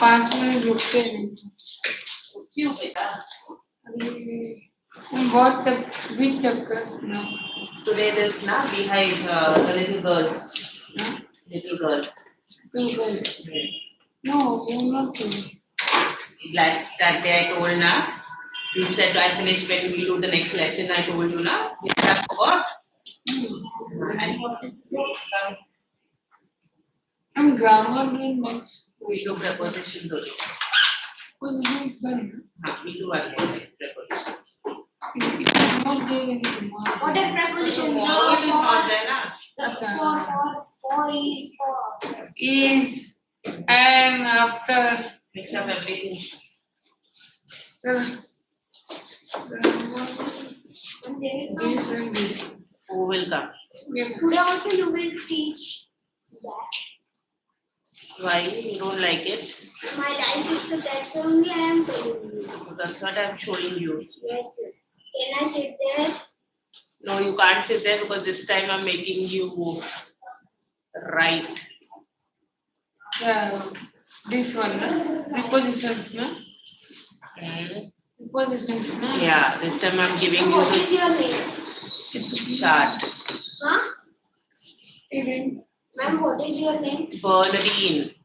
5 minute रुकते नहीं क्यों बेटा? बहुत which chapter? No. Today there's na behind the little girl. Huh? Little girl. No, you're not doing. That day I told na. You said I finished when we do the next lesson. I told you na. You have forgot. I'm grammar doing next. We do prepositions only. Who's this done? We do only prepositions. It is not there in the marks. What is preposition? So, it is not there na. For Is and after Mix up everything. This and this. Who will come? Today also you will teach that. Why you don't like it? My life is so that's only I am telling you. That's what I'm showing you. Yes, sir. Can I sit there? No, you can't sit there because this time I'm making you write. Yeah, this one, no? Prepositions, no? Prepositions, no? Yeah, this time I'm giving you What is the your name? It's a chart. Huh? even. Ma'am, what is your name? Bernadine.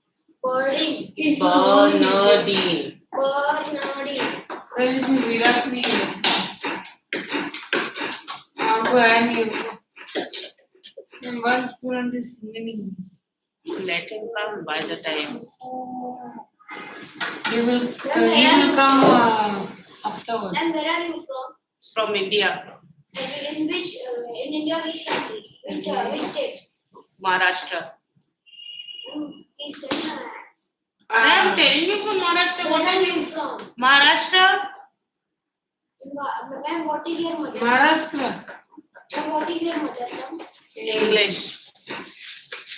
Bernadine. Bernadine. Bernadine. Where is Virat me? And one student is winning. Let him come by the time. He will come afterwards. Ma'am, where are you from? It's from India. In India, which country? Which state? Maharashtra. Please tell me. I'm telling you from Maharashtra. What Where are are you? you from? Maharashtra. Ma'am, what is your mother? Maharashtra. Ma'am, what is your mother tongue? English.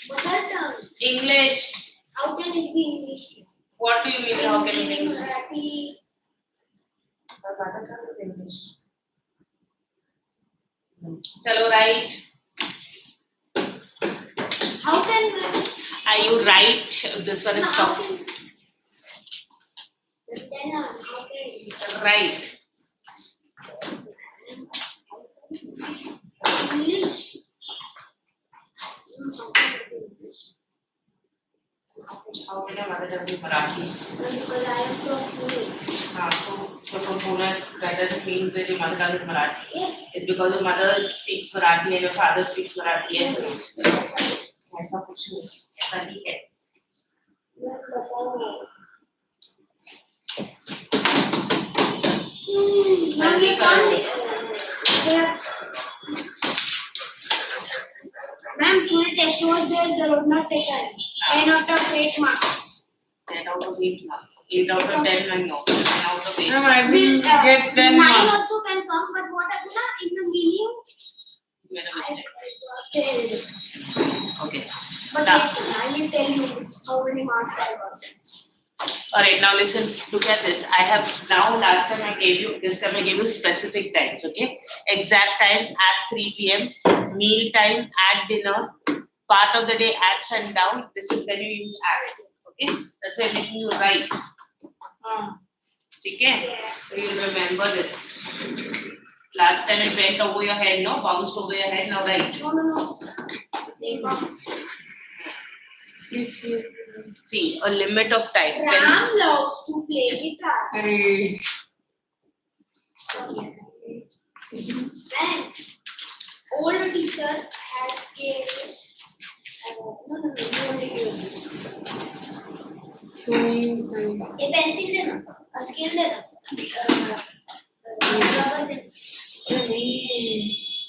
Mother tongue. English. How can it be English? What do you mean? How can it be English? Marathi. My mother tongue is English. Chalo, write. How can we? You write. This one is How from. can? Then how can? Right. English. How can your mother tongue be Marathi? Because I am from Pune. So from Pune, that doesn't mean that your mother tongue is Marathi. Yes. It's because your mother speaks Marathi and your father speaks Marathi. Yes. ऐसा कुछ नहीं, ऐसा नहीं है. जल्दी करो. Yes. Ma'am, today test was there. They would not take it. 10 out of 8 marks. 10 out of 8 marks. 8 out of 10, I know. 10 out of 8. No, I will get 10 9 marks. also can come, but what I do in the meaning, You made a mistake. failed. Okay. But Now, yes, I will tell you how many marks I got. alright, now listen, look at this. I have now, last time I gave you, this time I gave you specific times, okay? Exact time at 3 p.m., meal time at dinner, part of the day at sundown. This is when you use at, okay? That's why I'm making you write. Okay? Yes. So you'll remember this. Last time it went over your head, no? Bounced over your head, now write. No. They bounce. See, a limit of time. Ram loves to play guitar. Then, old teacher has gave. No, you only do this. Swimming time. A pencil देना, a scale देना, rubber देना.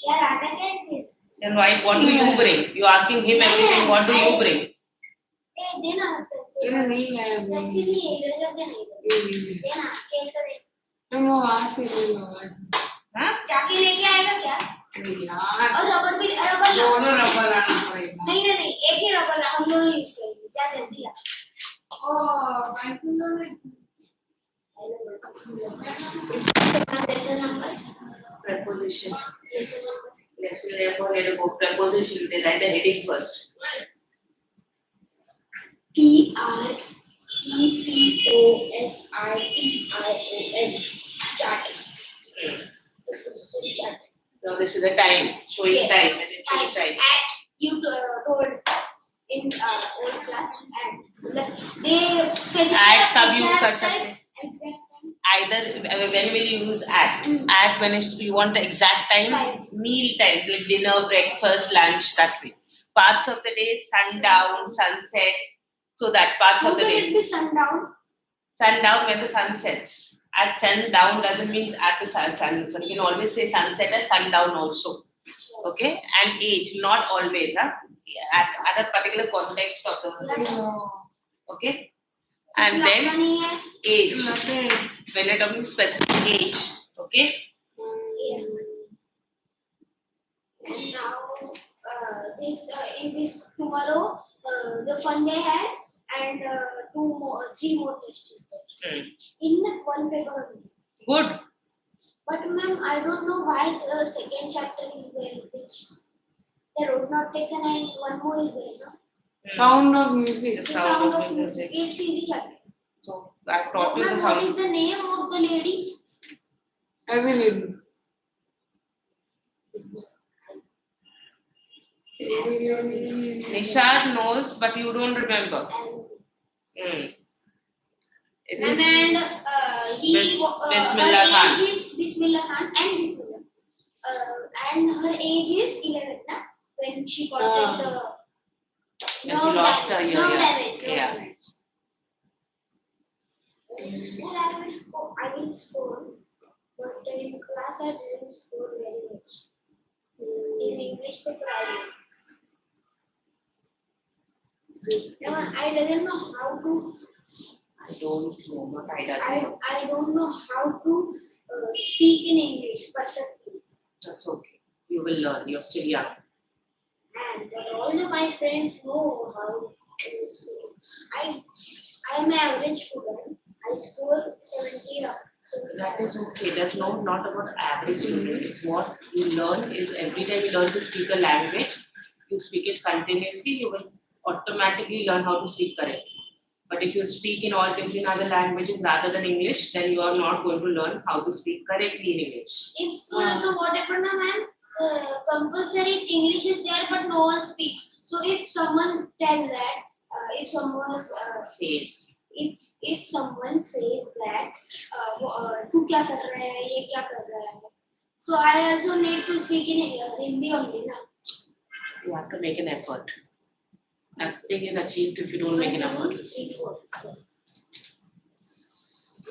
यार आता क्या है? Then why? What do you bring? You asking him everything. What do you bring? देना pencil. नहीं है Pencil नहीं है, रबर देना. देना scale का देना. हम वहाँ से ले लो वहाँ से. हाँ? जाके लेके आएगा क्या? यार. और रबर भी रबर. दोनों रबर लाना पड़ेगा. नहीं, एक ही रबर ला, हम दोनों यूज करेंगे. जा जल्दी ला. Lesson number. Preposition. Lesson number. Lesson number. Preposition. They write the heading first. PREPOSITION. EPOSITION. Chart. Preposition chart. Now this is the time, showing Yes. time, and it shows time. At you told in old class and they specify At कब use कर exact सकते time. हैं? Exact time. Either when will you use at? At when is you want the exact time? Time. Meal times like dinner, breakfast, lunch, that way. Parts of the day, sundown, sunset. So that parts How of the can day. it be sundown? Sundown when the sun sets. At sundown doesn't mean at the sun. So you can always say sunset and sundown also. Okay, and age, not always. At a particular context of the. Okay, and then age. When you're talking specific age. Okay. Yes. And now in this tomorrow the fun they had and three more tests in one paper only. Good. But ma'am, I don't know why the second chapter is there, which the road not taken and one more is there, no? Sound of music. The sound of music. It's easy chapter. So I taught you the Ma'am, sound. what is the name of the lady? Evelyn. Nishad knows, but you don't remember. And It ma'am, is and Bismillah her Khan. age is Bismillah Khan and Bismillah. And her age is 11 na? When she got the When she lost her ear, nerve yeah. damage. Yeah. And I will score, but in class I didn't score very much. In English paper I did. No, I didn't know how to. I don't know what I does. I don't know how to speak in English perfectly. That's okay. You will learn. You're still young. And but all of my friends know how to speak. I am an average student. I score 70 up. That is okay. That's not about average student. It's what you learn is every time you learn to speak a language, you speak it continuously, you will automatically learn how to speak correctly. But if you speak in all different other languages rather than English, then you are not going to learn how to speak correctly in English. In school also what happened na ma'am? Compulsory is English is there but no one speaks. So if someone tells that, if someone Says. if someone says that, तू क्या कर रहा है, ये क्या कर रहा है, so I also need to speak in Hindi only na. You have to make an effort. Nothing is achieved if you don't make an effort. 3, 4.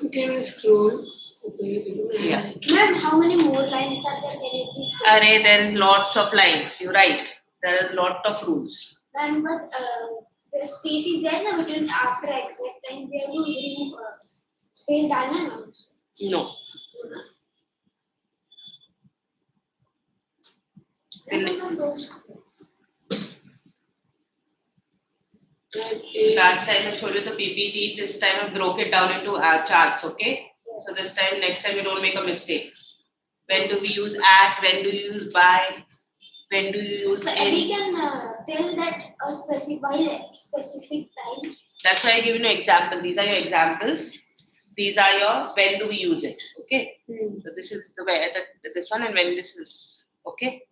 You can scroll. Yeah. Ma'am, how many more lines are there? Can you please? Array, there is lots of lines. You're right. There are lot of rules. Ma'am, but the space is there na between after exact time. We have to remove space डालना ना. No. Last time I showed you the PPT. This time I broke it down into charts. Okay. So this time, next time, you don't make a mistake. When do we use at? When do you use by? When do you use in? We can tell that a specific time. That's why I give you an example. These are your examples. These are your when do we use it? Okay. So this is the way this one and when this is okay.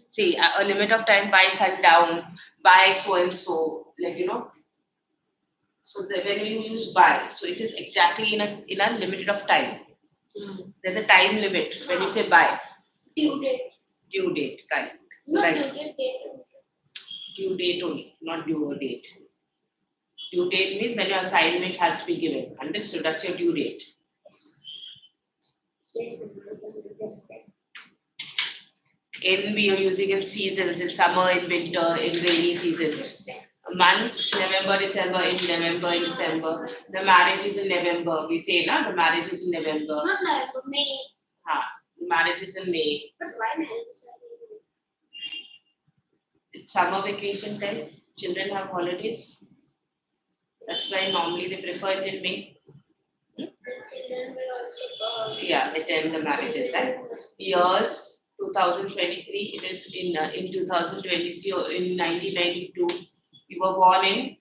See a limit of time by sundown, by so and so, like you know. So when you use by, so it is exactly in a limit of time. There's a time limit when you say by. Due date. Due date, kind. So Not like due date. due date only, not due date. Due date means when your assignment has to be given. Understood? That's your due date. Yes. In we are using in seasons, in summer, in winter, in rainy seasons. Months, November, December, in November, in December. The marriage is in November. We say, na, the marriage is in November. Not November, May. The marriage is in May. But why marriage is in It's summer vacation time. Children have holidays. That's why normally they prefer it in May. The children will also Yeah, attend the marriages. Right? Years 2023. It is in 2022 or in 1992. You were born in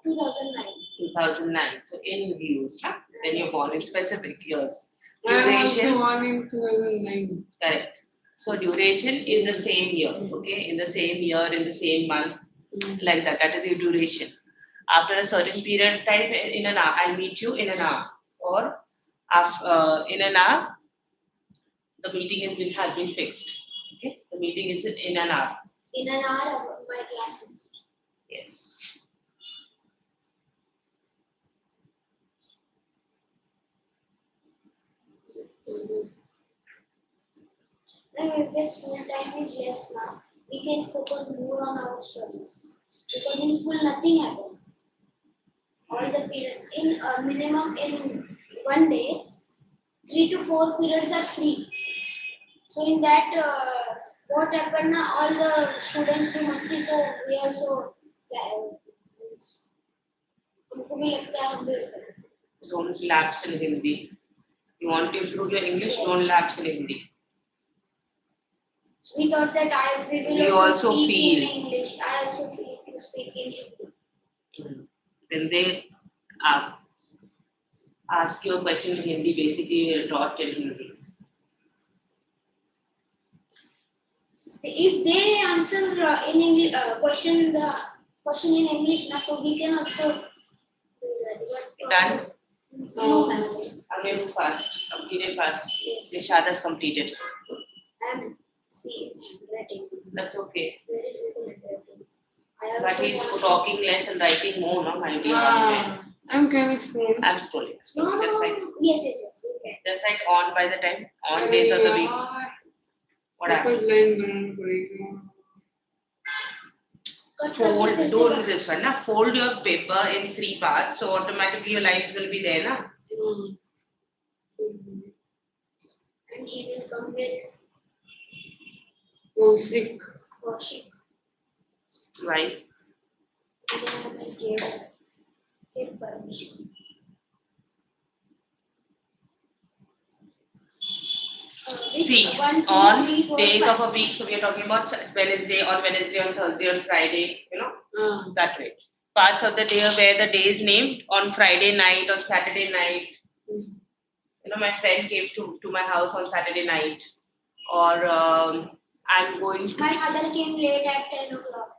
2009. 2009. So in views, huh? When you're born in specific years. I am also Duration, born in 2009. correct. So duration in the same year, okay? In the same year, in the same month, like that. That is your duration. After a certain period of time, in an hour, I'll meet you in an hour. Or in an hour, the meeting has been fixed. Okay? The meeting is in an hour. In an hour of my class. Yes. And if the school time is less now, we can focus more on our studies. Because in school nothing happens. All the periods in a minimum in one day, 3 to 4 periods are free. So in that, what happened now? All the students do masti, so we also means, हमको भी लगता है हम भी करें. Don't lapse in Hindi. You want to improve your English, Yes. don't lapse in Hindi. We thought that we will We also speak feel. in English. I also feel to speak in Hindi. When they ask you a question in Hindi, basically you're taught in Hindi. If they answer in English, question in English, now so we can also do that. But, Done? no, ma'am. I'm going to fast. Completed fast. Yes. Nishad has completed. I'm see it's handwriting. That's okay. There is little handwriting. I But also he's want- talking less and writing more, no? My dear. I'm chemistry. I'm scrolling. No, Just like, yes. Okay. just like on by the time, on days of the week. What happens? First line बनाना पड़ेगा. Cut Fold, करके फिर से don't do this one, na? Fold your paper in 3 parts, so automatically your lines will be there, na? and he will come with Kosik. Kaushik. Right? And then I must give permission. Which See, 1, 2, on 3, 4, days 5. of a week, so we are talking about Wednesday, on Thursday, on Friday, that way. Parts of the day where the day is named on Friday night, on Saturday night. My friend came to my house on Saturday night, or I'm going to My mother came late at 10 o'clock.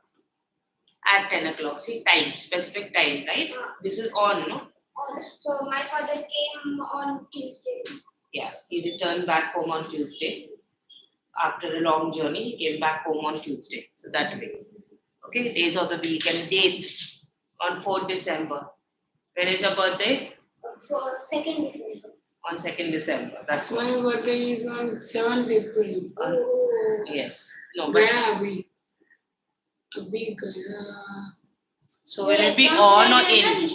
at 10 o'clock. See, time, specific time, right? This is on, no? So my father came on Tuesday. Yeah, he returned back home on Tuesday. After a long journey, he came back home on Tuesday. So that way. Okay, days of the week and dates on 4th December. When is your birthday? For 2nd December. On 2nd December. That's why. My birthday is on 7th April. Yes. No, but गया अभी गया. so will it be on or in?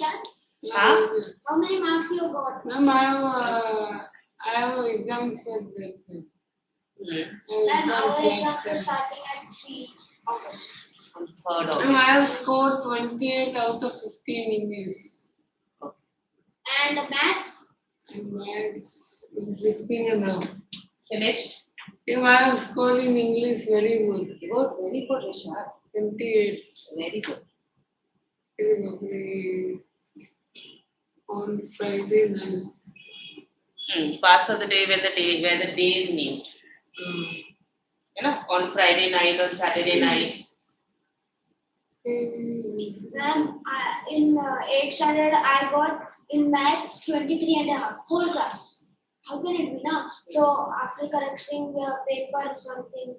Huh? How many marks you got? Ma'am, I have exams at that time. Ma'am, our Exams exams last are time. starting at 3 August. On 3rd Ma'am, I August. have scored 28 out of 15 English. And maths? And maths in 16 and a half. Finished? Ma'am, I have scored in English very good. Good, very good, Rishad. 28. Very good. Probably on Friday night. Parts of the day where the day is named. On Friday night, on Saturday night. Ma'am, in 8th standard, I got in maths 23 and a half, whole class. How can it be now? So after correcting the paper, something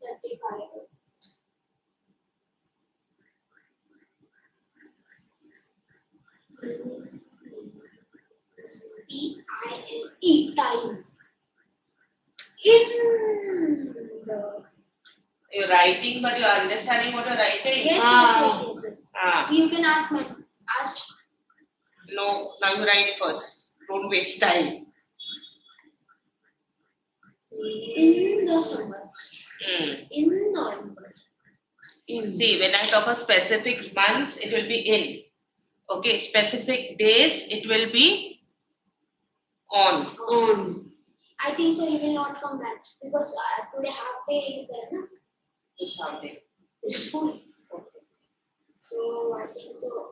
35. T-I-M-E, time. In the... You're writing, but you're understanding what you're writing. Yes. Ah. You can ask my ask. No, now you write first. Don't waste time. In the summer. In November. See, when I talk of specific months, it will be in. Okay, specific days, it will be on. I think so. He will not come back because today half day is there, no? Which half day? It's full. So I think so.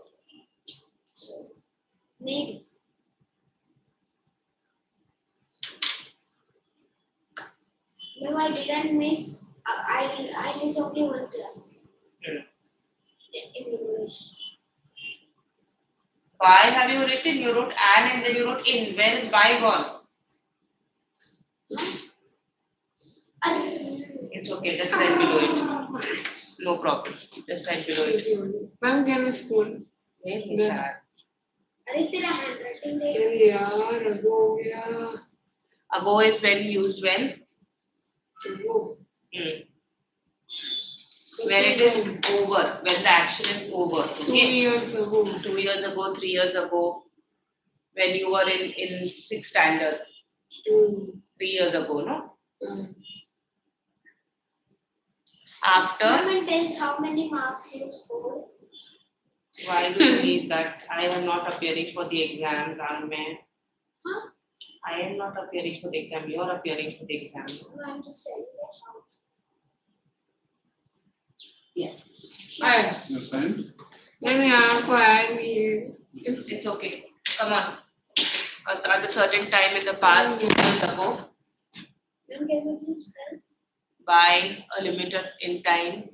Maybe. No, I didn't miss. I miss only one class Hmm. in English. Why have you written? You wrote and then you wrote in. Where is by gone? It's okay. Just write below it. No problem. Just write below it. Ma'am, can we school? Where is that? अरे तेरा handwriting देख. अरे यार अगो हो गया. Ago is when used when? Ago. Hmm. When it is over, when the action is over. 2 Okay? years ago. 2 years ago, 3 years ago, when you were in 6th standard, 3 years ago, no? After, Come and tell how many marks you scored. why do you need that? I am not appearing for the exam, man. Huh? I am not appearing for the exam, you are appearing for the exam. No, I'm just telling you how. Yeah, Aye. नहीं आपको आया नहीं है. it's okay. Come on. At a certain time in the past, 2 years ago, Then can you please spell? by a limit in time,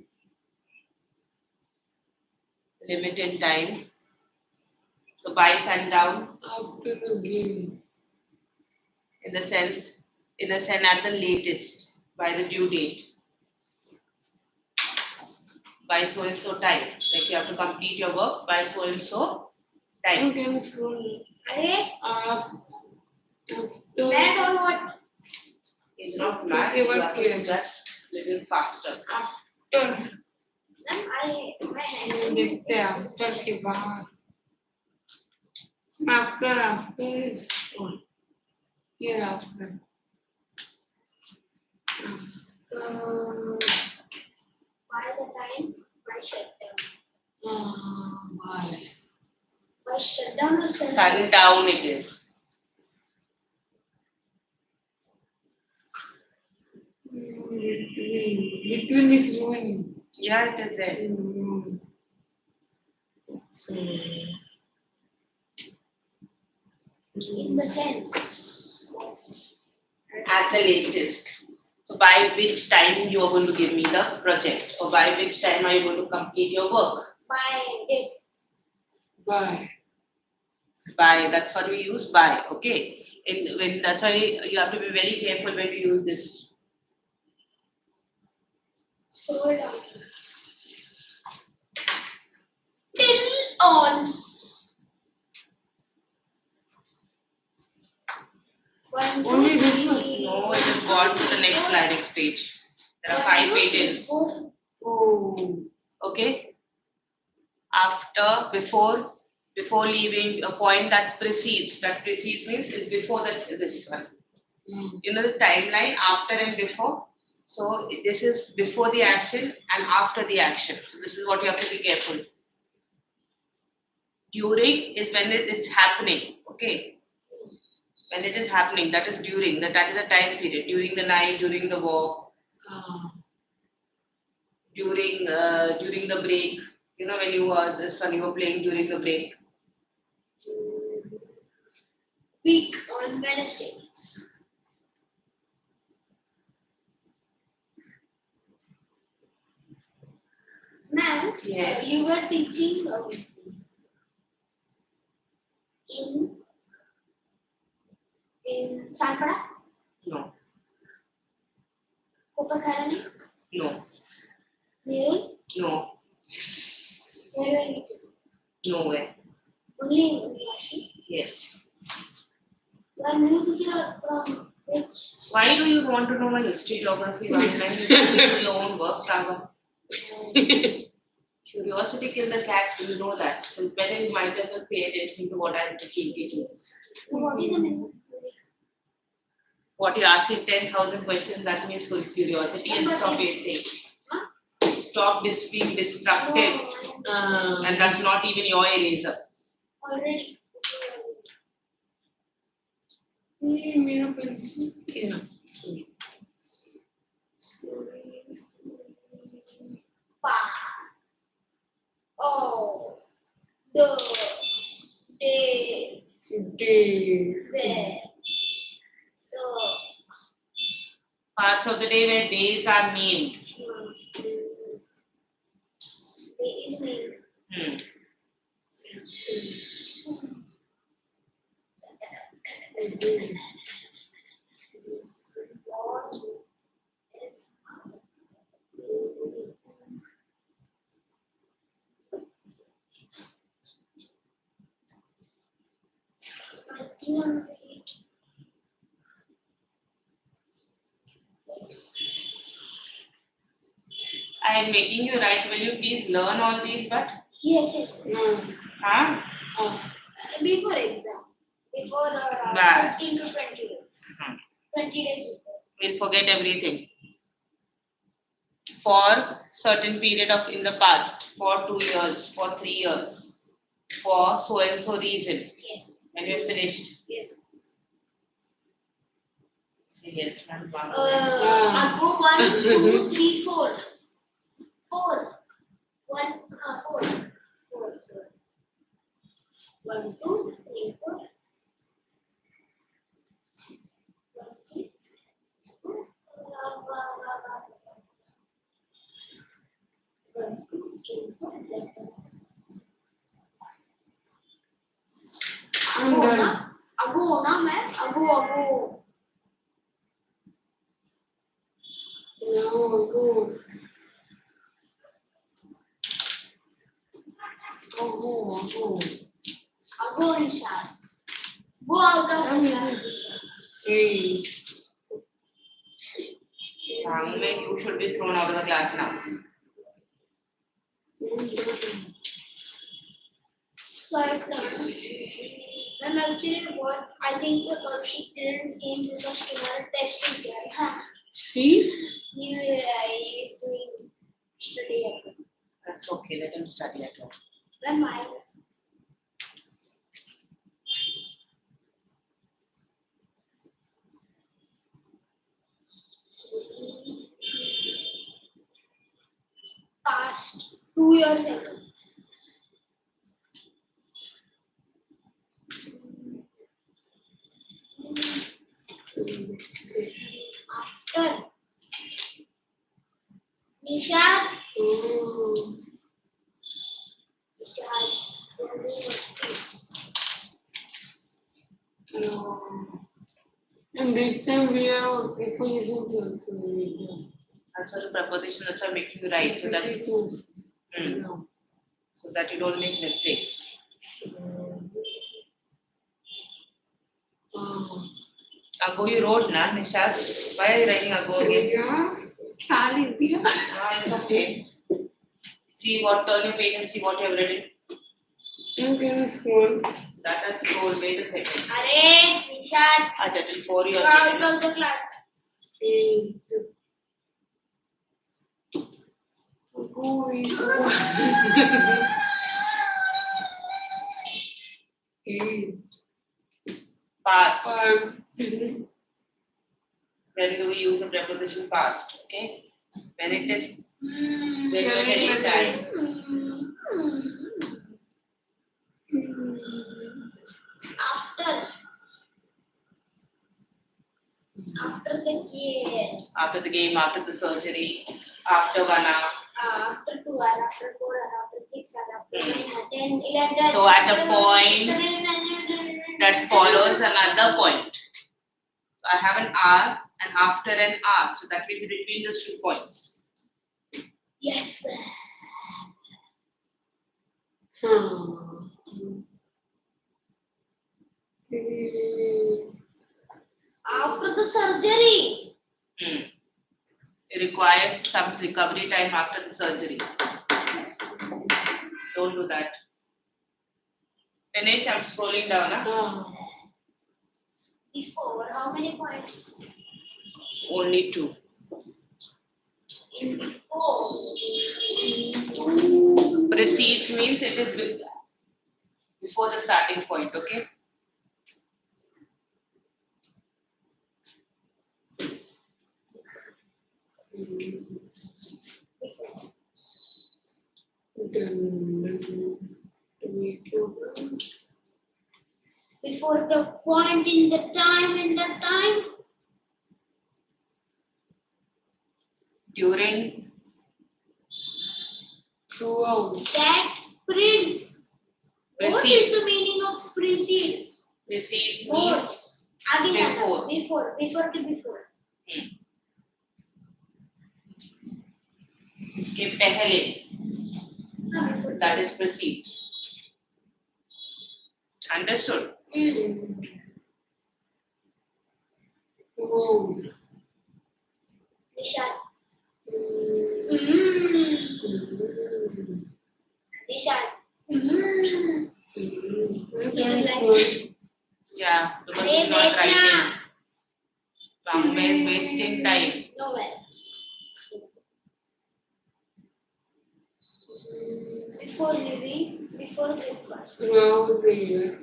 limit in time. So by sundown, After the game. in the sense at the latest, by the due date, by so and so time. Like you have to complete your work by so and so Ma'am, time. can we school? अरे After. mad or what? It's not mad, Okay, you but have to yeah. just little faster. After. Ma'am, my handwriting. देखते हैं after के बाद. After is here after. After. By the time, by shutdown. Bye. By shutdown or sundown? Sundown it is. Between is ruining. Yeah, it is there. In the sense. At the latest. So by which time you are going to give me the project, or by which time are you going to complete your work? By date. Bye. By, that's what we use by, okay? When that's why you have to be very careful when you use this. Scroll down. Till on. One, two, Only this three, much? No, it has gone to the next slide page. There are 5 pages, four. Oh. okay? After, before leaving a point that precedes means is before this one. You know the timeline after and before. So this is before the action and after the action. So this is what you have to be careful. During is when it's happening, okay? When it is happening, that is during. That is a time period. During the night, during the walk, during the break. You know when you were playing during the break. Week on Wednesday. Ma'am, Yes. you were teaching in Sanpada, No, Kopakarani, no, Nerul, no, nowhere. only in Vashi. Yes. You are new teacher from which? Why do you want to know my history, geography, when you can do your own work, Saga? Curiosity killed the cat, you know that. So better you might as well pay attention to what I'm teaching you. What is the name? What you're asking 10,000 questions, that means full curiosity and stop wasting. Stop being destructive, and that's not even your eraser. Already. मेरा pencil क्या? Pa. Oh. The. day. where the Parts of the day where days are named. day is named. Hmm. I am making you write. Will you please learn all these? But Yes. No. huh? Before exam. Before Bas. 15 to 20 days. 20 days before. We'll forget everything. For certain period of in the past, for 2 years, for 3 years, for so and so reason. Yes. And you're finished. Yes. Yes, ma'am. Ago 1, 2, 3, 4. 4. 1, 4. 4. 1, 2, 3, 4. 1, 2, 3, 4. I'm done. Ago ना मैं ago. No, go. Ago Nishad. Go out of the class. Hey. You should be thrown out of the class now. Sorry, ma'am. Actually, what I think so, she didn't came because she had a test in Kerala. See? He is doing study at home. That's okay. Let him study at home. Ma'am, I past 2 years ago. After Nishad, Nishad, university. No. And this time we have prepositions also in exam. That's what the preposition also making you write so that No. so that you don't make mistakes. Ago you wrote na Nishad. Why are you writing ago again? Yeah. Tali diya. It's okay. See what turn your page and see what you have written. You can scroll. That has scroll. Wait a second. Arey, Nishad, Acha, till 4 years. go out of the class. 8. Past. Past. When do we use a preposition past? Okay. When it is when you are telling time. After the game, After the game, after the surgery, after 1 hour. after 2 hours, after 4 hours, after 6 hours, after 9 hours, 10, 11. So at the point that follows another point. I have an R and after an R. So that means between those 2 points. Yes. After the surgery. It requires some recovery time after the surgery. Don't do that. Finish, I'm scrolling down. Huh? Before, how many points? Only 2. In before. Precedes means it is before the starting point, okay? before the point in the time, During. Throughout. that precedes. What is the meaning of precedes? Precedes More. means आगे before. before के before. इसके पहले. हाँ, before. That is precedes. Understood? Throughout. Nishad. Nishad. Yeah, because Arey he's not Meghna. writing. Rambe is wasting time. Nowhere. Before leaving, before breakfast. Throughout the year.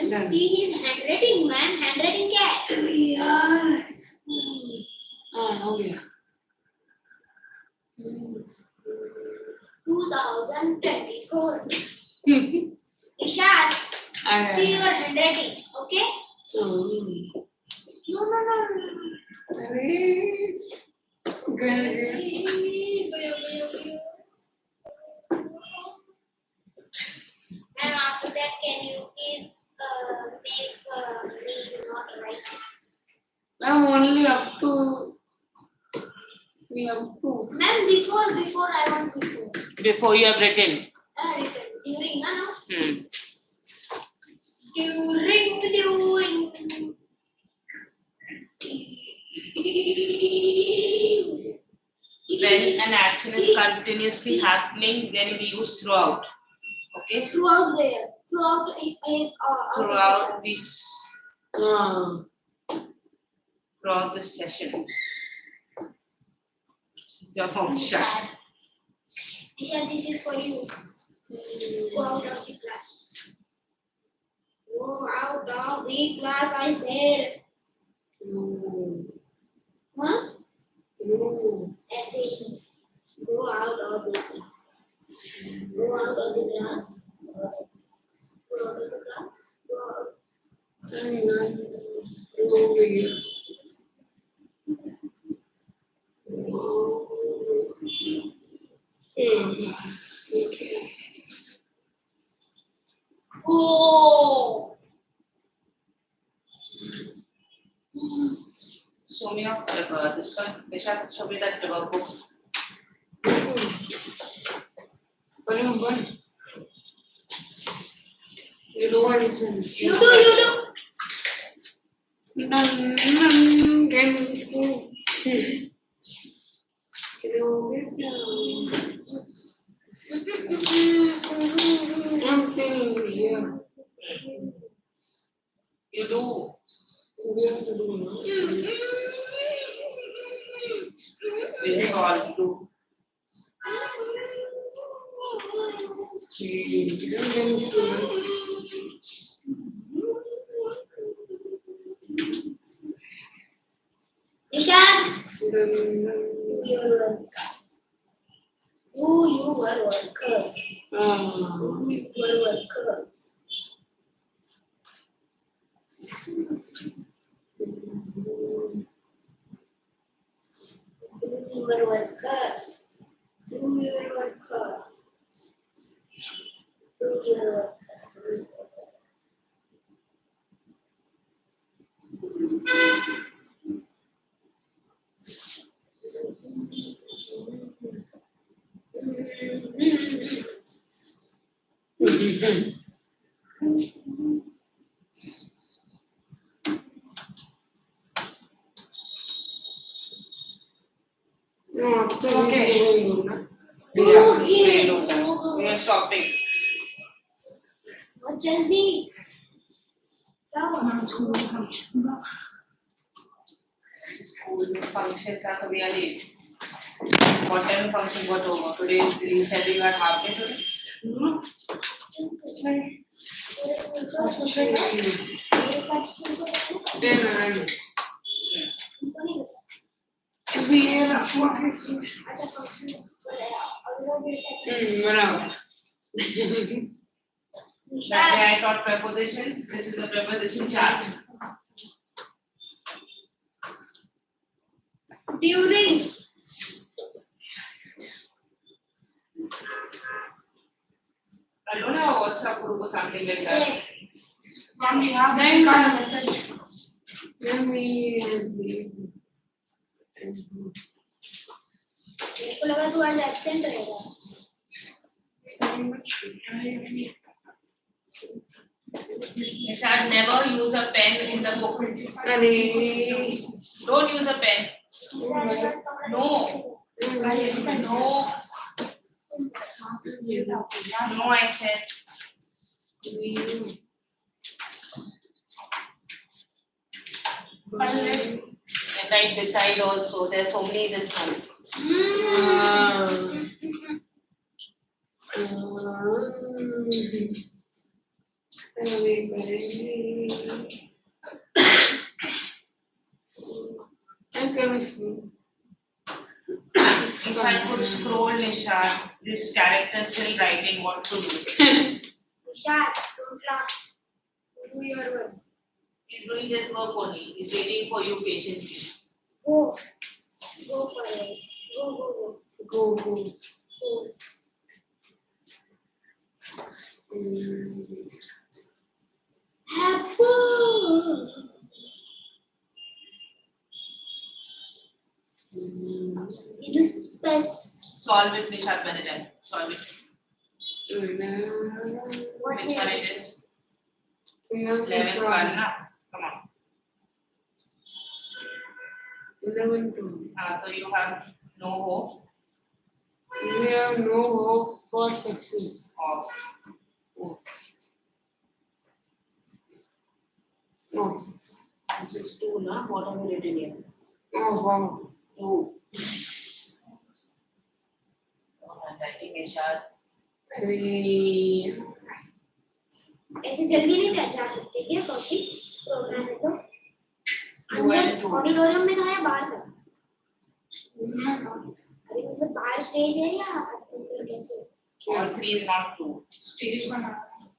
Let's see his handwriting, man. Handwriting क्या है? यार हो गया 2024. Nishad, see your handwriting, okay? No. अरे गया And after that, can you please make me not write? I'm only up to Ma'am, before I want before. Before you have written. Written during, no. Hmm. During. When an action is continuously happening, then we use throughout. Okay? Throughout the year. Throughout this. हाँ Throughout this session. Your function. Nisha, this is for you. Go out of the class. Go out of the class, I said. no Huh? no S-A-E. Go out of the class. Go out of the class. Go out of the class. Go out. over here okay Go. Show me your this one. Nisha, show me that book. One. You know what it's in. You do. Can school. I'm telling you here. You do. We have to do now. This all do. Nishad, who you were worker. Who you were worker. Who you were worker. Who you were worker. Who you were worker. We are stopping. बहुत जल्दी क्या हुआ School function था तो we are late. What time function got over? Today you said you had half day today? ये सब school को अच्छा फंक्शन बराबर. That day I taught preposition. This is the preposition chart. During. I don't have a WhatsApp group or something like that. Mom, you have Then got a message. Then we has the. मेरे को लगा तू आज absent रहेगा. Nishad, never use a pen in the book. अरे. Don't use a pen. No. No. No, I said. And right beside also, there's so many this one. If I could scroll, Nishad, this character still writing what to do. Nishad, don't laugh. Do your work. He's doing his work only. He's waiting for you patiently. Go. Go for it. Go. Go. Have fun. In the space. Solve it, Nishad, by the time. Solve it. What Which one name? it is? 11th one, na? Come on. 11 2. So you have no hope We have no hope for success. of. No. This is 2, na? What have you written here? Oh, wow. 2. I'm writing Nishad. अरे. ऐसे जल्दी नहीं जा सकते क्या Kaushik? Programme है तो You and अंदर two. ऑडिटोरियम में था या बाहर था? अरे मतलब बाहर स्टेज है या अंदर कैसे? All 3 is not 2. Stage बना.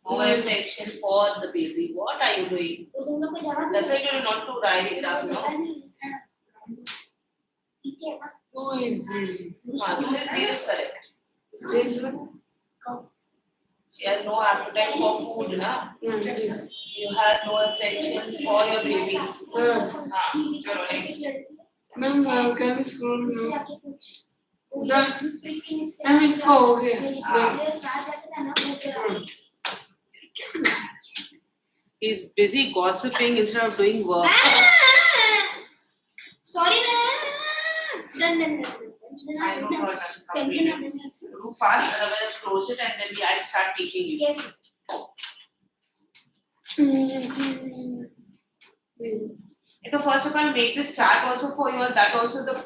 No affection for the baby. What are you doing? तो तुम लोग को जगह That's why you are not to write it up, no? पीछे है ना? Who is the? 2 is correct. Jason? She has no appetite for food, na? Yes. You have no affection for your baby. Chalo next. Ma'am, can we scroll उससे now? आके पूछ. Done. प्रीति ने इसके Ma'am, इसको हो गया. मेरी Done. सारे क्लास जाते थे ना वो जरा He's busy gossiping instead of doing work. Sorry, done. I know you're done. Completed. Do fast, otherwise close it and then I'll start teaching you. Yes. So first of all, make this chart also for you. That also the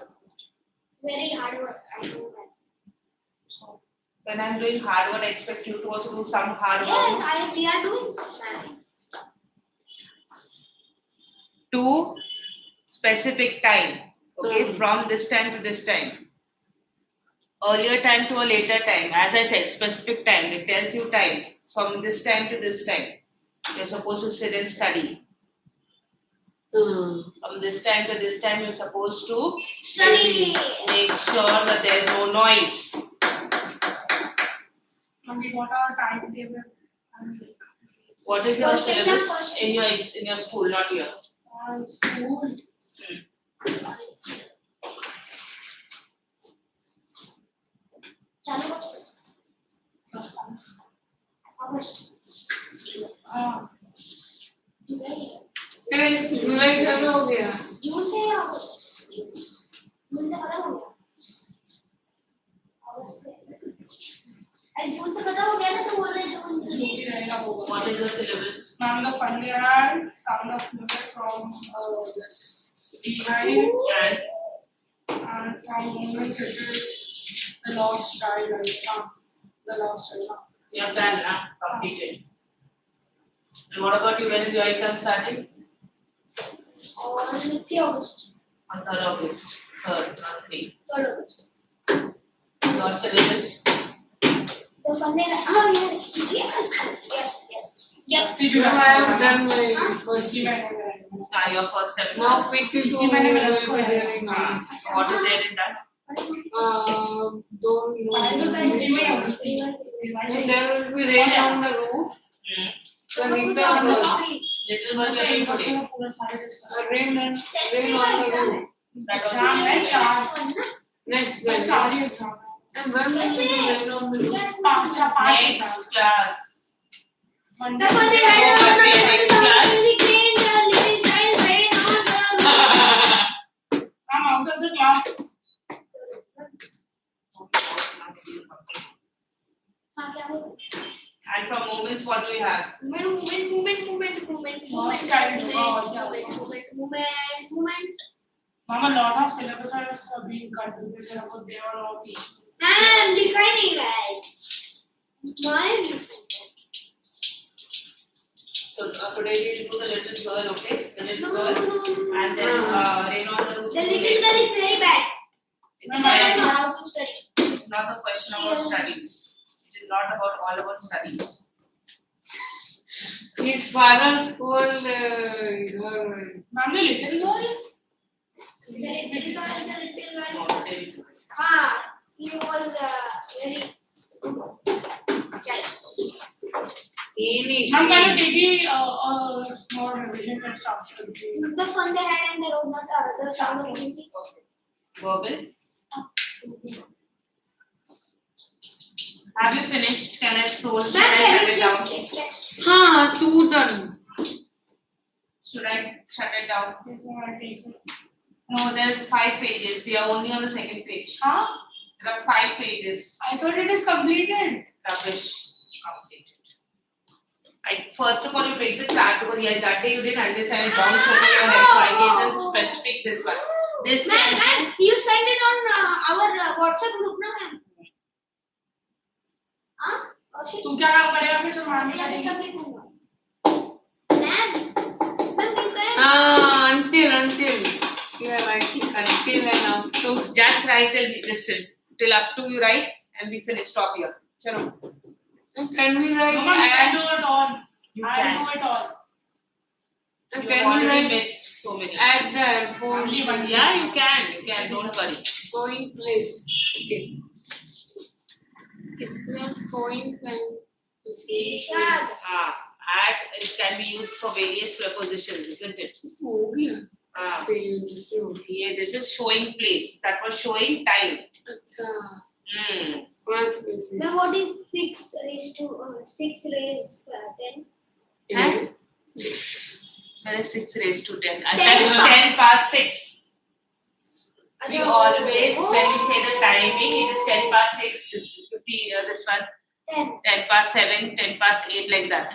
Very hard work. I know that. when I'm doing hard work, I expect you to also do some hard Yes, work. we are doing something. To specific time. Okay, Mhm. from this time to this time. Earlier time to a later time. As I said, specific time. It tells you time. From this time to this time. You're supposed to sit and study. From this time to this time, you're supposed to Study. make sure that there's no noise. And we got our timetable. What is your First exam, syllabus first in your school, not here? School. चालू कब से? अगस्त. जुलाई. जुलाई कब हो गया? जून से या अगस्त? जून से खत्म हो गया. अगस्त से. अरे जून से खत्म हो गया ना तो बोल रहे जून. ही रहेगा होगा. What is the syllabus? None the funny and sound of music from behind and from moments it is the lost child. The lost child. You have done, completed. And what about you? When is your exam starting? और 3 अगस्त. On 3rd August. 3rd, not 3. 3 August. Your syllabus. The fun day. Oh yes, yes. No, I have done my first इसी year. महीने में आएगा। Your first semester. Now PT2 इसी महीने में will रस को be आएगा। there in August. What is there in that? Don't know. I तो इसी में And होगी। there will be rain on the roof. Hmm. The little Little one you're doing today. पूरा सारे discuss। rain on the roof. That was exam है the चार। Next बस day. चार ही एग्जाम है। And when will it be rain on the roof? पाँच exam. next class. The fun day I Oh, don't okay, know next the class. music rain, the little child rain on the I'm out of the class. हाँ क्या हुआ? And from moments, what do we have? Movement. Lost child होगा और क्या होगा? Movement. Mama, lot of syllabus are being cut because they are all issues. Ma'am लिखा ही नहीं है। मैं So today we will do the little girl, okay? The little No. girl, and then rain on the roof. The little girl is very bad. It's I not, don't know how to study. it's not a question about studies. It is not about all about studies. His father scolded your. Ma'am, the little girl? The little girl. Not very good. He was very child. Ma'am, can you take a small revision test after the The fun they had and they wrote not the sound of music. Verbal. Have you finished? Can I scroll? Should I Ma'am, shut it down? can you 2 done. Should I shut it down? Yes, ma'am, I'll take it. No, there's 5 pages. We are only on the second page. Huh? There are 5 pages. I thought it is completed. Rubbish. Completed. First of all, you take the chart because yes, that day you didn't understand it. Don't show me your next one. I gave them specific this one. This Ma'am, tells you. you send it on our WhatsApp group ना ma'am? हाँ? Kaushik? तू क्या काम करेगा फिर सामान या मैं में सब लिखूंगा। Ma'am, you can. Until. Yeah, I think until and up to. Just write till up to you write and we finish. Stop here. Chalo. Can we write Mama, you can at? do it all. You I can. do it all. You have Can we already write missed so many. at the airport? Only one. Yeah, you can. Don't worry. Sewing place. Okay. Sewing place. Yes. At it can be used for various prepositions, isn't it? हो गया. Ah. So you just do. Yeah, this is showing place. That was showing time. अच्छा. Hmm. 5 places. Ma'am, what is 6 raised to 10? And there is 6 raised to 10. And 10 that is past. 10 past 6. We अच्छा, always, when we say the timing, it is 10 past 6, this 50, this one, 10. 10 past 7, 10 past 8, like that.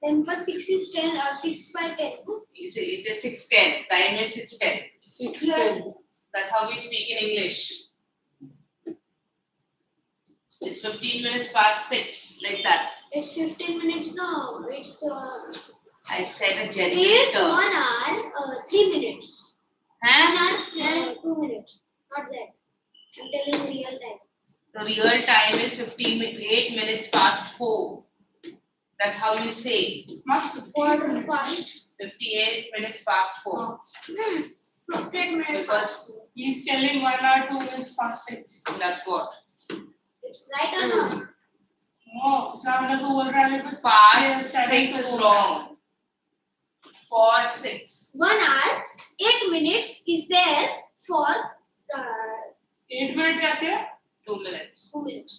10 plus 6 is 10. 6 by 10. You see, it is 6:10. Time is 6:10. 6:10. That's how we speak in English. It's 15 minutes past 6, like that. It's 15 minutes. No, it's I said a it's generator. 1 hour 3 minutes. 1 Huh? hour 2 minutes. Not that. I'm telling real time. The real time is 8 minutes past 4. That's how you say. Must 4 past. 58 minutes past 4. 15 minutes. Because He's telling 1 hour 2 minutes past 6. that's what. It's right or not? No, इसका मतलब तू बोल रहा है कि Past 7 6 is wrong. For 6. 1 hour 8 minutes is there for 8 minute कैसे है? 2 minutes. 2 minutes.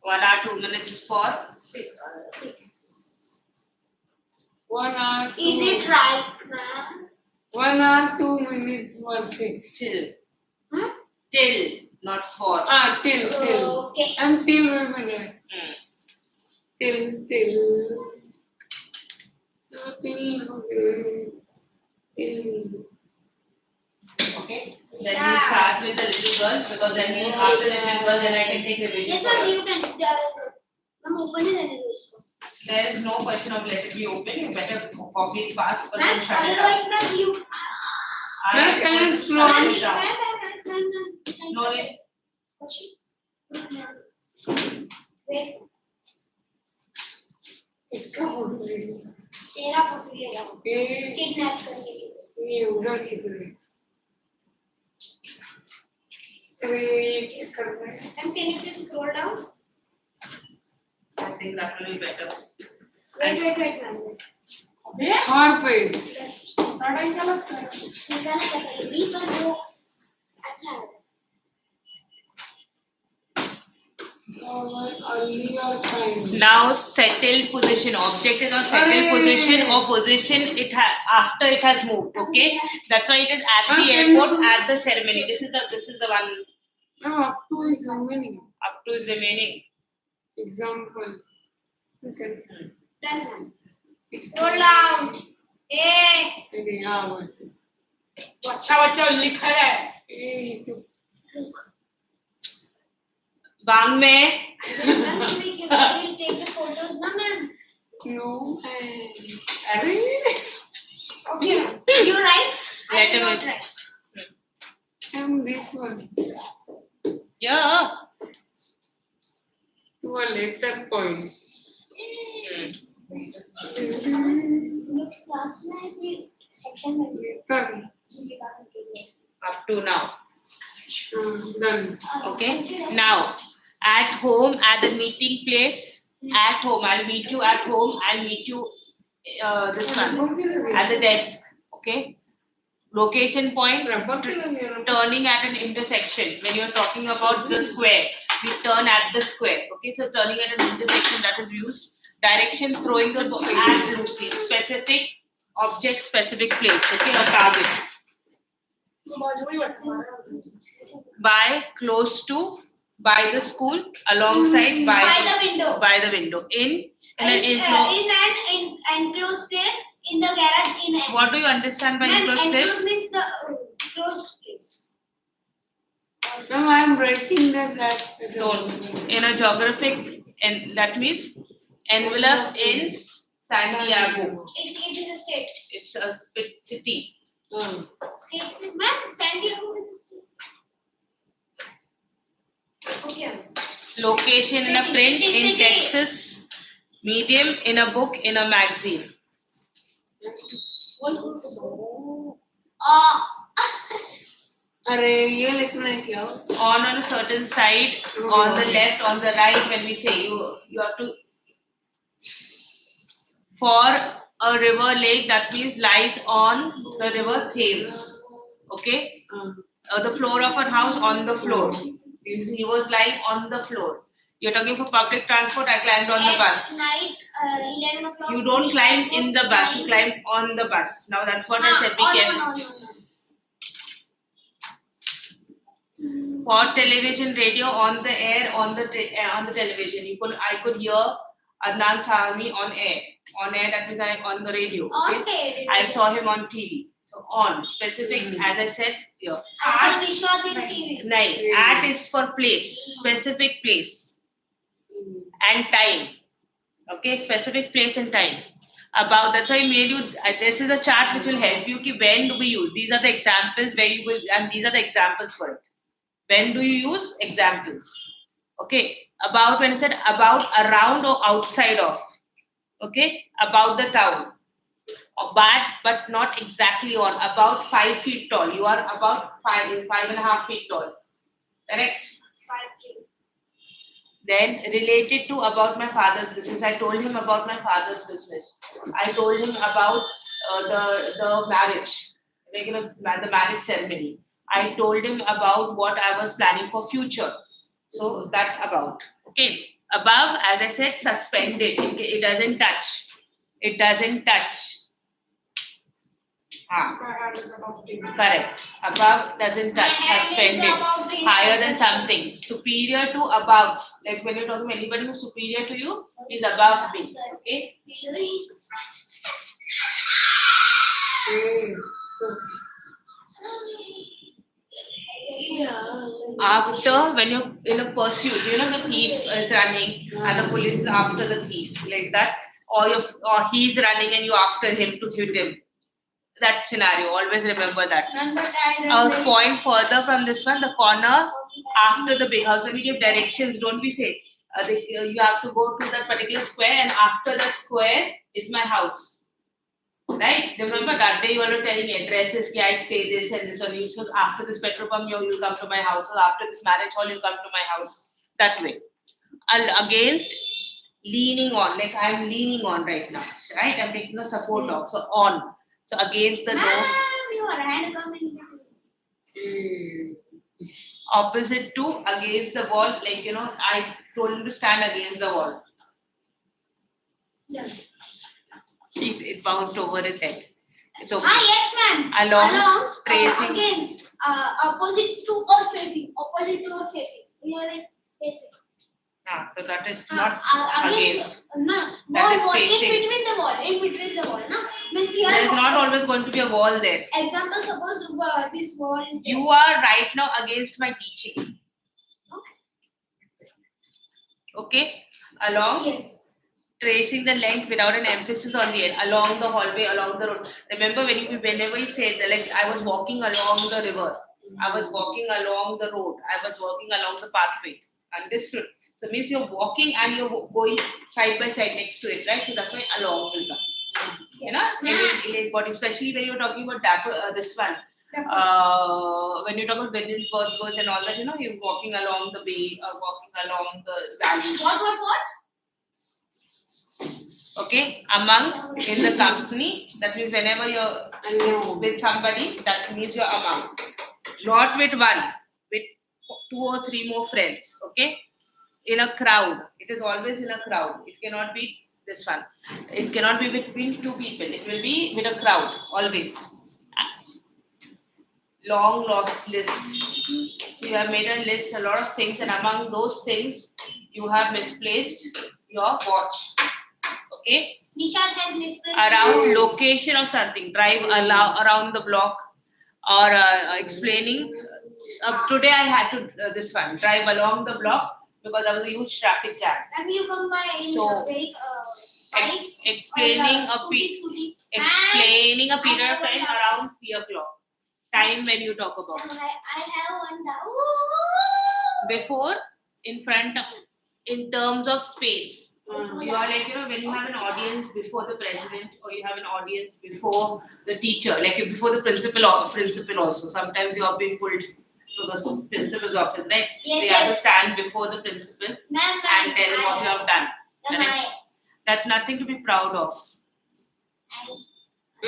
1 hour 2 minutes is for 6 or 6. 1 hour. Is it right, ma'am? 1 hour 2 minutes for 6. till. Hmm? Till, not for. Till. Okay. And till will be there. Hmm. Till. No, till. Okay. Till. Okay. Then you start with the little girl because then you after the little girl then I can take revision. Yes, for ma'am, her. you can. Ma'am, open it and this one. There is no question of let it be open. You better copy it fast because Ma'am, then shut it otherwise, down. ma'am, you. I Ma'am, am can you going to scroll shut Ma'am, it down. ma'am. No need. Kaushik, Wait, इसका photo भेजो तेरा photo ले रहा हूँ ये kidnap करने के लिए। ये उधर खींच रहे अरे ये क्या कर रहा है And can you please scroll down? I think that will be better. Wait, man. अबे थर्ड पेज बड़ा ही गलत कर निकाल कर बी पर जो अच्छा है। और earlier time Now settle position. Object is on settle Array. position or position after it has moved. Okay, that's why it is at the Okay. airport at the ceremony. This is the one no up to is remaining up to is remaining. example okay Done, man. इसका Scroll down. Hey. अरे हाँ बस अच्छा बच्चा लिखा है ये तो Look. Bang में Ma'am, we will take the photos, na ma'am. no अरे Okay, ma'am. You write. I Let will him not write. write. I'm this one yeah. to a later point Look, class में भी section में भी later निकालने के लिए। Up to now. done Okay. Now at home at the meeting place. At home, I'll meet you at home. I'll meet you this one at the desk. Okay. Location point. Turning at an intersection. When you're talking about the square, we turn at the square. Okay, so turning at an intersection, that is used. Direction, throwing the ball at Lucy. Specific object, specific place. Okay, a target. By, close to, by the school, alongside, By the window. by the window. In an In an enclosed place in the garage in a. What do you understand by Ma'am, enclosed enclosed place? means the closed place. no I'm writing that as a Don't. In a geographic, and that means envelope in Santiago. It is a state. It's a big city. State, ma'am. Santiago is a state. Okay. Location in a print in City. Texas. Medium in a book in a magazine. अरे ये लिखना है क्या On a certain side, on the left, on the right. When we say you have to. For a river lake, that means lies on the river Thames. Okay. The floor of a house on the floor. He was lying on the floor. You're talking for public transport. I climbed on the At bus. night, 11 o'clock. You don't we climb start in the bus. You flying. climb on the bus. Now that's what I said. Be careful. No. For television, radio, on the air, on the television. I could hear Adnan Sami on air. On air, that means on the radio. On Okay? TV. I saw him on TV. So on specific, as I said here. I saw Nishwat in TV. Nahin, at is for place, specific place and time. Okay, specific place and time. About that's why I made you. This is a chart which will help you. Ki when do we use? These are the examples where you will, and these are the examples for it. When do you use examples? Okay, about when I said about, around, or outside of. Okay, about the town. But not exactly on. About 5 feet tall. You are about 5.5 feet tall. Correct? 5K. Then related to about my father's business. I told him about my father's business. I told him about the marriage, the marriage ceremony. I told him about what I was planning for future. So that about. Okay. Above, as I said, suspended. It doesn't touch. It doesn't touch. Correct. Above doesn't touch. My hand is Suspended. above the- Higher than something. Superior to above. Like when you're talking to anybody who's superior to you, is above me. Okay. After, when you're in a pursuit, the thief is running and the police is after the thief, like that. Or he's running and you after him to hit him. That scenario, always remember that. None but I A point further from this one, the corner after the big house. When we give directions, don't we say you have to go to that particular square, and after that square is my house. Right? Remember that day you were telling addresses, I stay this and this, and so after this petrol pump, you'll come to my house, or after this marriage hall, you'll come to my house. That way. Against leaning on, like I'm leaning on right now, right? I'm taking a support off, so on. So against the door. Your hand coming. Opposite to, against the wall, like I told him to stand against the wall. Yes. It bounced over his head. It's okay. Yes, ma'am. Along tracing. Against, opposite to or facing. Opposite to or facing. We are like facing. So that is not Against. No. That is Wall. In facing. between the wall. In between the wall. No? Means here. There is not always going to be a wall there. Example, suppose this wall is there. You are right now against my teaching. Okay? Along. Yes. Tracing the length without an emphasis on the end, along the hallway, along the road. Remember whenever you say that, like I was walking along the river, I was walking along the road, I was walking along the pathway. Understood? So it means you're walking and you're going side by side next to it, right? So that's why along will come. Yes. But especially when you're talking about this one. When you talk about Wordsworth and all that, you're walking along the bay or walking along the valley. What? Okay, among, in the company, that means whenever you're with somebody, that means you're among. Not with one, with 2 or 3 more friends. Okay, in a crowd, it is always in a crowd. It cannot be this one. It cannot be between 2 people. It will be with a crowd always. Long list. So you have made a list, a lot of things, and among those things, you have misplaced your watch. Okay. Nishad has misplaced. Around location of something, drive around the block, or explaining. Today I had to this one, drive along the block because there was a huge traffic jam. Have you come by in So, explaining a period of time around 3 o'clock. Time when you talk about. I have one down. Before, in front of, in terms of space. You are like, when you have an audience before the president, or you have an audience before the teacher, like before the principal also. Sometimes you are being pulled to the principal's office, right? Yes, so you have to stand before the principal and tell him what you have done. That's nothing to be proud of. I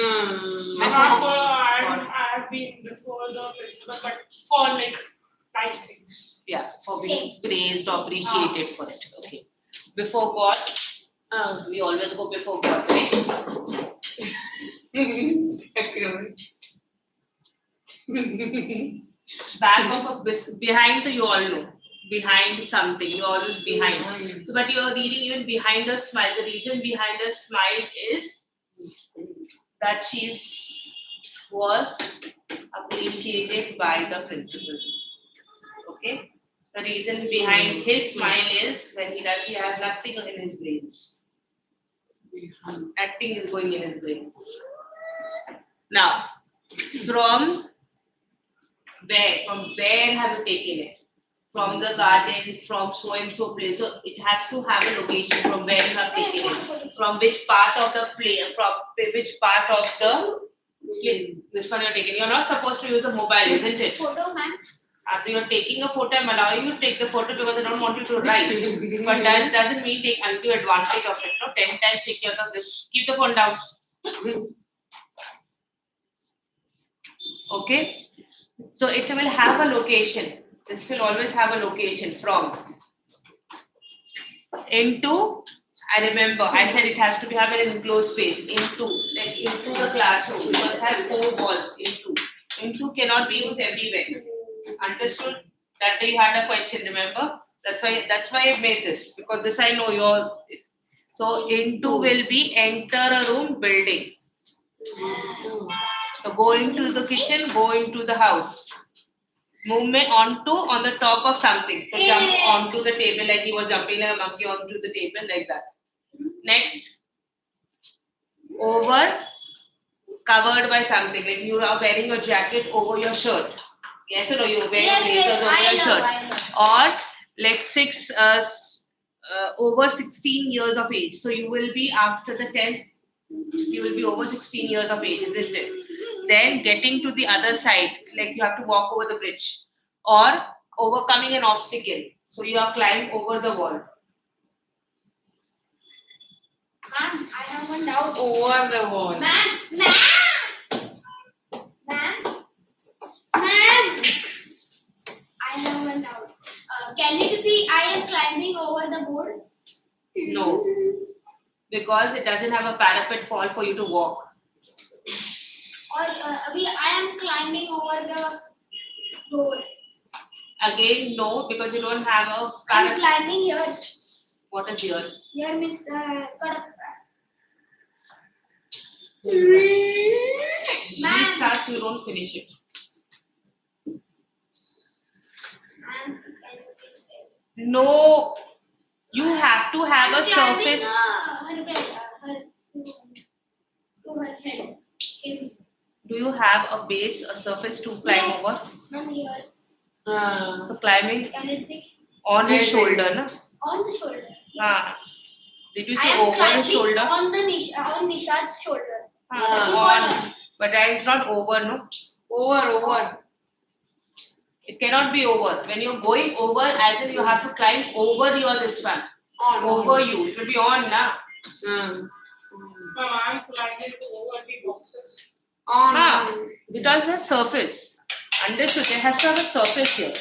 have been before the principal, but for like nice things. Yeah, for being praised or appreciated for it. Okay. Before God, we always go before God, right? Back of behind you all know. Behind something, you're always behind. So, but you're reading even behind a smile. The reason behind a smile is that she was appreciated by the principal. Okay? The reason behind his smile is when he has nothing in his brains. Nothing is going in his brains. Now, from where have you taken it? From the garden, from so and so place. So it has to have a location from where you have taken it. From which part of the play, from which part of the play. This one you're taking. You're not supposed to use a mobile, isn't it? Photo, ma'am. After you're taking a photo, I'm allowing you to take the photo because I don't want you to write. But that doesn't mean take undue advantage of it. No, 10 times take care of this. Keep the phone down. Okay. So it will have a location. This will always have a location from. Into. I remember I said it has to be have an enclosed space. Into the classroom. Because it has 4 walls. Into cannot be used everywhere. Understood? That day you had a question, remember? That's why I made this, because this I know your. So into will be enter a room, building. So go into the kitchen, go into the house. Movement on the top of something. So jump onto the table like he was jumping like a monkey onto the table like that. Next. Over, covered by something, like you are wearing your jacket over your shirt. Yes or no? You wear Yes, blazers yes, over I your know, shirt. I know. Or like over 16 years of age. So you will be after the 10th, you will be over 16 years of age, isn't it? Then getting to the other side, like you have to walk over the bridge or overcoming an obstacle. So you are climbing over the wall. Ma'am, I have one doubt. Over the wall. Ma'am. I have one doubt. Can it be I am climbing over the board? No, because it doesn't have a parapet fall for you to walk. Or I am climbing over the door. Again, no, because you don't have a I am parapet. climbing here. What is here? Here means cut up. He starts, you don't finish it. Ma'am, can you please tell? No, you have to have a I'm climbing, surface. to her head. Okay. Do you have a base, a surface to climb Yes. over? Ma'am, here. So climbing Can it be on his Yes, shoulder, no? on the shoulder? Did you I say am over climbing his shoulder? on Nishad's shoulder. On, but that is not over, no? Over. It cannot be over. When you're going over, as in you have to climb over your this one. Over you. It will be on now. Mm. No, I'm climbing over the boxes. On. Because the surface. Understood? There has to have a surface here.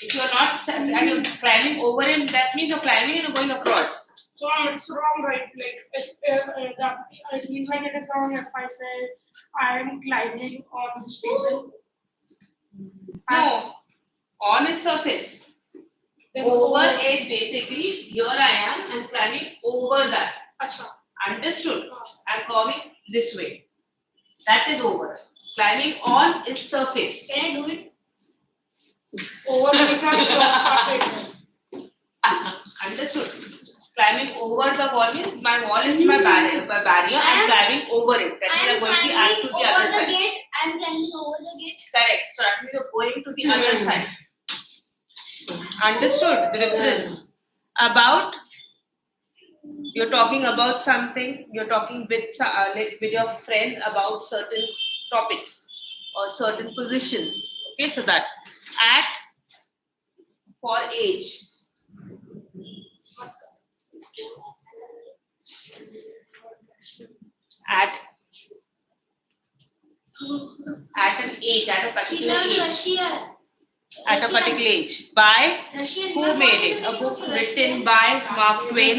If you're not and you're climbing over it, that means you're climbing and you're going across. So it's wrong, right? Like, I feel like it is wrong if I say I am climbing on the table. No. On is surface. Then Over is basically here I am and climbing over that. Acha. Understood? I'm coming this way. That is over. Climbing on is surface. Can I do it? Over means I'm Understood? Climbing over the wall means my wall is my barrier. I'm climbing over it. That means I'm going to add to the other side. Gate. I am climbing over the gate. Correct. So that means you're going to the other side. Understood the difference? About you're talking about something. You're talking with like with your friend about certain topics or certain positions. Okay, so that at for age. At an age, at a particular age. At a particular age. By who made it? A book written by Mark Twain.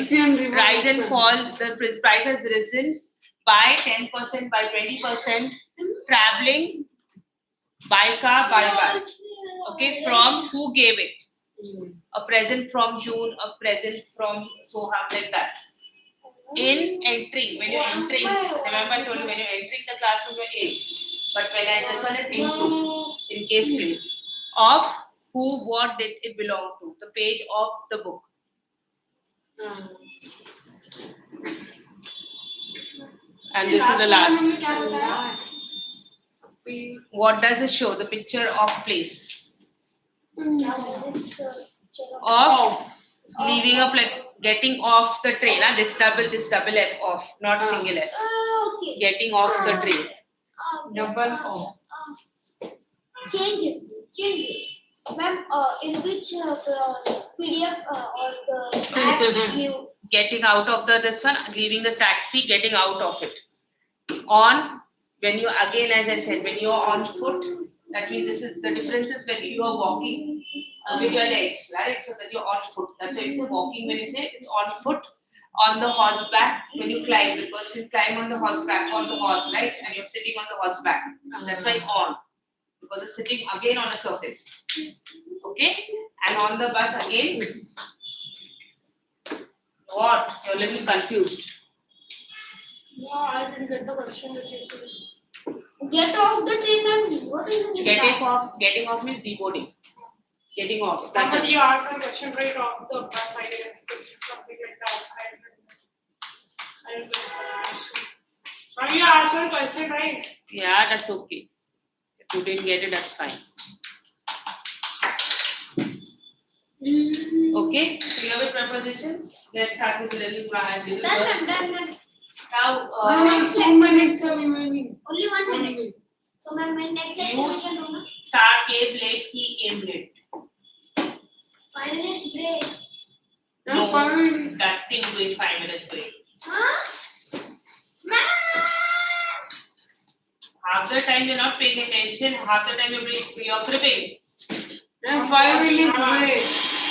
Rise and fall. The price has risen by 10%, by 20%. Traveling by car, by bus. Okay, from who gave it? A present from June, a present from Soham, like that. In entering, when you're entering, remember I told you when you're entering the classroom, you're in. But when this one is into, in case place, of who, what did it belong to, the page of the book. And this is the last. What does it show? The picture of place. Of leaving up, like getting off the train. This double F off, not single F. Okay. Getting off the train. Double O. Change it. Ma'am, in which PDF or the app you Getting out of this one, leaving the taxi, getting out of it. On, when you, again as I said, when you are on foot, that means this is the difference is when you are walking with your legs, right? So that you're on foot. That's why you say walking when you say it's on foot. On the horseback, when you climb, because you climb on the horseback, on the horse, right? And you're sitting on the horseback. That's why on. Because it's sitting again on a surface. Okay? And on the bus again. What? You're a little confused. No, I didn't get the question that you said. get off the train, ma'am. What is it? Getting off means deboarding. Getting off. Somebody you asked a question right off the bat, I guess. It's something like that. I didn't get the question. Now you asked one question, right? Yeah, that's okay. If you didn't get it, that's fine. Okay, clear with prepositions? Let's start with little little Done, girl. done. Now, Next 2 minutes are remaining. Only 1 minute. Only. So my next You- lesson we can do na? Star came late, he came late. 5 minutes break. Now 5 minutes. Nothing doing 5 minutes break. Huh? Man! Half the time you're not paying attention, half the time you're preparing. Now 5 minutes break.